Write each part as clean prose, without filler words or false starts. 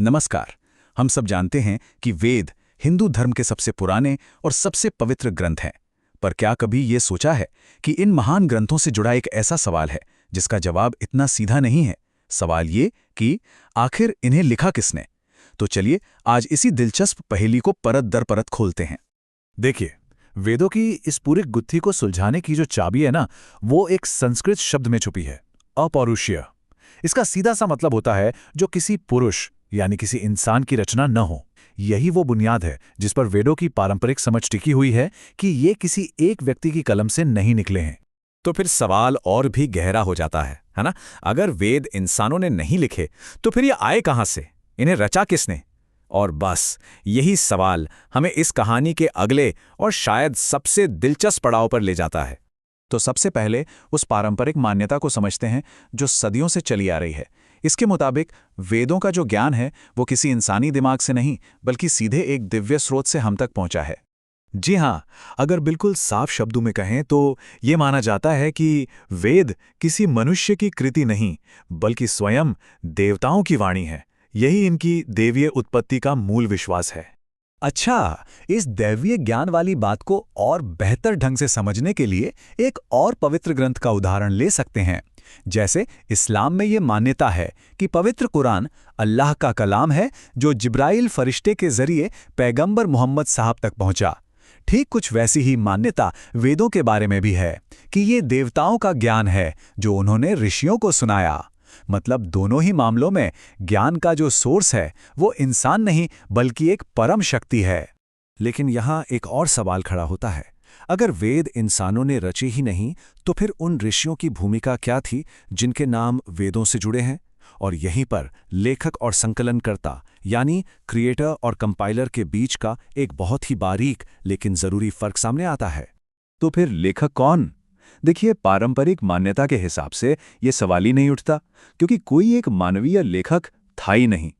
नमस्कार। हम सब जानते हैं कि वेद हिंदू धर्म के सबसे पुराने और सबसे पवित्र ग्रंथ हैं। पर क्या कभी ये सोचा है कि इन महान ग्रंथों से जुड़ा एक ऐसा सवाल है जिसका जवाब इतना सीधा नहीं है। सवाल ये कि आखिर इन्हें लिखा किसने। तो चलिए आज इसी दिलचस्प पहेली को परत दर परत खोलते हैं। देखिए, वेदों की इस पूरी गुत्थी को सुलझाने की जो चाबी है ना, वो एक संस्कृत शब्द में छुपी है, अपौरुषीय। इसका सीधा सा मतलब होता है जो किसी पुरुष यानी किसी इंसान की रचना न हो। यही वो बुनियाद है जिस पर वेदों की पारंपरिक समझ टिकी हुई है कि ये किसी एक व्यक्ति की कलम से नहीं निकले हैं। तो फिर सवाल और भी गहरा हो जाता है ना? अगर वेद इंसानों ने नहीं लिखे तो फिर ये आए कहां से? इन्हें रचा किसने? और बस यही सवाल हमें इस कहानी के अगले और शायद सबसे दिलचस्प पड़ाव पर ले जाता है। तो सबसे पहले उस पारंपरिक मान्यता को समझते हैं जो सदियों से चली आ रही है। इसके मुताबिक वेदों का जो ज्ञान है वो किसी इंसानी दिमाग से नहीं बल्कि सीधे एक दिव्य स्रोत से हम तक पहुंचा है। जी हाँ, अगर बिल्कुल साफ शब्दों में कहें तो ये माना जाता है कि वेद किसी मनुष्य की कृति नहीं बल्कि स्वयं देवताओं की वाणी है। यही इनकी देवीय उत्पत्ति का मूल विश्वास है। अच्छा, इस दैवीय ज्ञान वाली बात को और बेहतर ढंग से समझने के लिए एक और पवित्र ग्रंथ का उदाहरण ले सकते हैं। जैसे इस्लाम में ये मान्यता है कि पवित्र कुरान अल्लाह का कलाम है जो जिब्राइल फरिश्ते के जरिए पैगंबर मोहम्मद साहब तक पहुंचा। ठीक कुछ वैसी ही मान्यता वेदों के बारे में भी है कि ये देवताओं का ज्ञान है जो उन्होंने ऋषियों को सुनाया। मतलब दोनों ही मामलों में ज्ञान का जो सोर्स है वो इंसान नहीं बल्कि एक परम शक्ति है। लेकिन यहाँ एक और सवाल खड़ा होता है, अगर वेद इंसानों ने रचे ही नहीं तो फिर उन ऋषियों की भूमिका क्या थी जिनके नाम वेदों से जुड़े हैं? और यहीं पर लेखक और संकलनकर्ता यानी क्रिएटर और कंपाइलर के बीच का एक बहुत ही बारीक लेकिन जरूरी फर्क सामने आता है। तो फिर लेखक कौन? देखिए, पारंपरिक मान्यता के हिसाब से ये सवाल ही नहीं उठता क्योंकि कोई एक मानवीय लेखक था ही नहीं।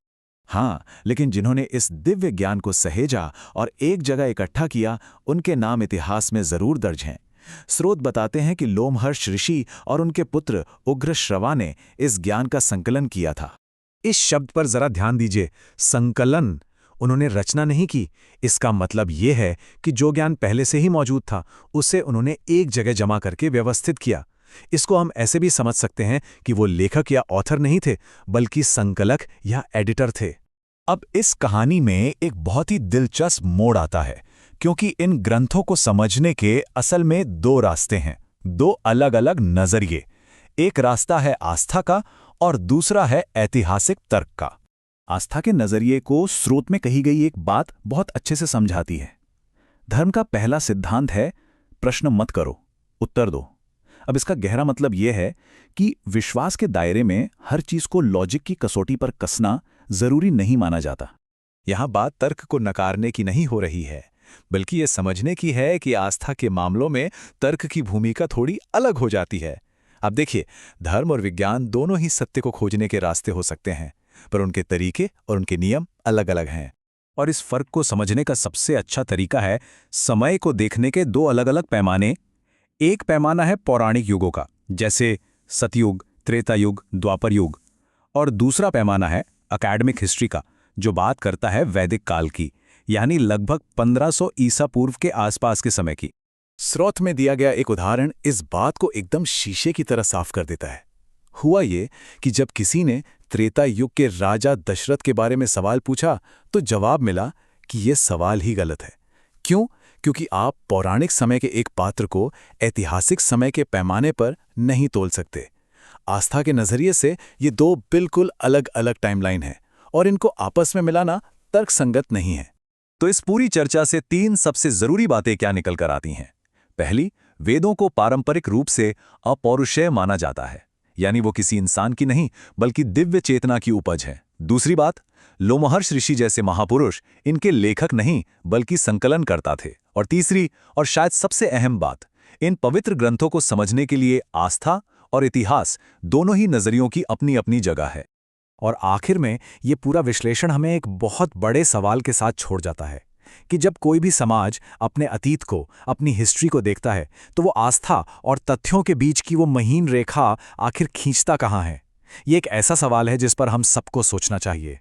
हाँ, लेकिन जिन्होंने इस दिव्य ज्ञान को सहेजा और एक जगह इकट्ठा किया, उनके नाम इतिहास में जरूर दर्ज हैं। स्रोत बताते हैं कि लोमहर्ष ऋषि और उनके पुत्र उग्रश्रवा ने इस ज्ञान का संकलन किया था। इस शब्द पर जरा ध्यान दीजिए, संकलन। उन्होंने रचना नहीं की। इसका मतलब यह है कि जो ज्ञान पहले से ही मौजूद था उसे उन्होंने एक जगह जमा करके व्यवस्थित किया। इसको हम ऐसे भी समझ सकते हैं कि वो लेखक या ऑथर नहीं थे बल्कि संकलक या एडिटर थे। अब इस कहानी में एक बहुत ही दिलचस्प मोड़ आता है क्योंकि इन ग्रंथों को समझने के असल में दो रास्ते हैं, दो अलग अलग नजरिए। एक रास्ता है आस्था का और दूसरा है ऐतिहासिक तर्क का। आस्था के नजरिए को स्रोत में कही गई एक बात बहुत अच्छे से समझाती है। धर्म का पहला सिद्धांत है प्रश्न मत करो, उत्तर दो। अब इसका गहरा मतलब यह है कि विश्वास के दायरे में हर चीज को लॉजिक की कसौटी पर कसना जरूरी नहीं माना जाता। यहां बात तर्क को नकारने की नहीं हो रही है बल्कि ये समझने की है कि आस्था के मामलों में तर्क की भूमिका थोड़ी अलग हो जाती है। अब देखिए, धर्म और विज्ञान दोनों ही सत्य को खोजने के रास्ते हो सकते हैं, पर उनके तरीके और उनके नियम अलग अलग हैं। और इस फर्क को समझने का सबसे अच्छा तरीका है समय को देखने के दो अलग अलग पैमाने। एक पैमाना है पौराणिक युगों का, जैसे सतयुग, त्रेता युग, द्वापर युग, और दूसरा पैमाना है अकैडमिक हिस्ट्री का, जो बात करता है वैदिक काल की, यानी लगभग 1500 ईसा पूर्व के आसपास के समय की। स्रोत में दिया गया एक उदाहरण इस बात को एकदम शीशे की तरह साफ कर देता है। हुआ ये कि जब किसी ने त्रेता युग के राजा दशरथ के बारे में सवाल पूछा तो जवाब मिला कि यह सवाल ही गलत है। क्यों? क्योंकि आप पौराणिक समय के एक पात्र को ऐतिहासिक समय के पैमाने पर नहीं तोल सकते। आस्था के नजरिए से ये दो बिल्कुल अलग अलग टाइमलाइन हैं और इनको आपस में मिलाना तर्कसंगत नहीं है। तो इस पूरी चर्चा से तीन सबसे जरूरी बातें क्या निकल कर आती हैं? पहली, वेदों को पारंपरिक रूप से अपौरुषेय माना जाता है, यानी वो किसी इंसान की नहीं बल्कि दिव्य चेतना की उपज है। दूसरी बात, लोमहर्ष ऋषि जैसे महापुरुष इनके लेखक नहीं बल्कि संकलनकर्ता थे। और तीसरी और शायद सबसे अहम बात, इन पवित्र ग्रंथों को समझने के लिए आस्था और इतिहास दोनों ही नजरियों की अपनी अपनी जगह है। और आखिर में ये पूरा विश्लेषण हमें एक बहुत बड़े सवाल के साथ छोड़ जाता है कि जब कोई भी समाज अपने अतीत को, अपनी हिस्ट्री को देखता है तो वो आस्था और तथ्यों के बीच की वो महीन रेखा आखिर खींचता कहाँ है? ये एक ऐसा सवाल है जिस पर हम सबको सोचना चाहिए।